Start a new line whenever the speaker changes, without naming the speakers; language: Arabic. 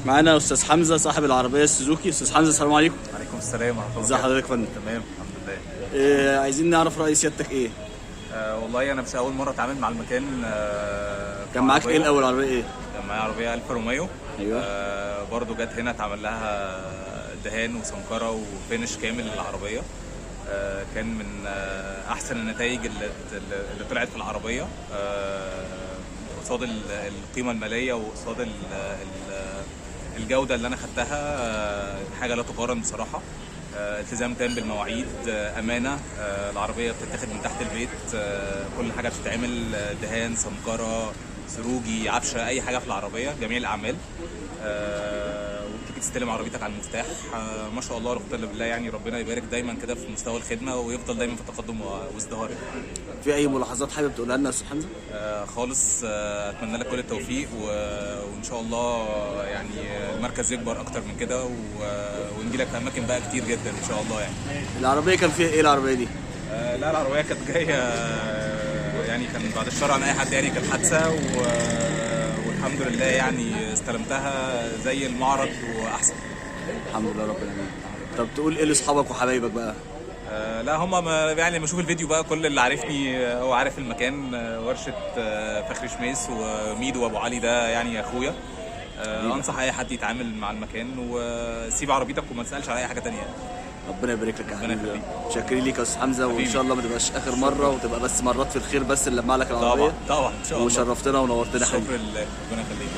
معانا استاذ حمزه صاحب العربيه السوزوكي. استاذ حمزه السلام عليكم.
عليكم السلام ورحمه الله.
ازي حضرتك يا فندم؟
تمام الحمد لله.
عايزين نعرف راي سيادتك ايه؟
والله انا مش اول مره اتعامل مع المكان.
كان معاك ايه الاول؟ عربيه ايه؟
كان معايا عربيه الفا روميو.
ايوه.
برضو جت هنا اتعمل لها دهان وسمكره وفينش كامل للعربيه. كان من احسن النتائج اللي طلعت في العربيه، قصاد القيمه الماليه وقصاد الجوده اللي انا خدتها. حاجه لا تقارن بصراحه. التزام تام بالمواعيد، امانه. العربيه بتتاخد من تحت البيت، كل حاجه بتتعمل، دهان، سمكره، سروجي، عفشه، اي حاجه في العربيه، جميع الاعمال. وبتيجي تستلم عربيتك على المفتاح. ما شاء الله لا قوه الا بالله، يعني ربنا يبارك دايما كده في مستوى الخدمه ويفضل دايما في تقدم وازدهار.
في اي ملاحظات حابب تقولها لنا يا استاذ حمزه؟
خالص. اتمنى لك كل التوفيق وان شاء الله يعني المركز يكبر اكتر من كده ونجي لك في اماكن بقى كتير جدا ان شاء الله. يعني
العربيه كان فيها ايه العربيه دي؟
لا، العربيه كانت جايه يعني كان بعد الشر عن اي حد، يعني كانت حادثه والحمد لله يعني استلمتها زي المعرض واحسن.
الحمد لله رب العالمين. طب تقول ايه لاصحابك وحبايبك بقى؟
لا، هم يعني لما اشوف الفيديو بقى كل اللي عارفني هو عارف المكان. ورشه فخري شميس وميدو وابو علي ده يعني اخويا. انصح اي حد يتعامل مع المكان وسيب عربيتك وما تسالش على اي حاجه تانية.
ربنا يبارك لك يا
ربنا
حبيبي.
يخليك.
متشكرين ليك يا استاذ حمزه، وان شاء الله ما تبقاش اخر مره وتبقى بس مرات في الخير بس اللي لما لك العربيه.
طبعا ان شاء الله.
وشرفتنا ونورتنا حبيبي.
شكرا لله، ربنا يخليك.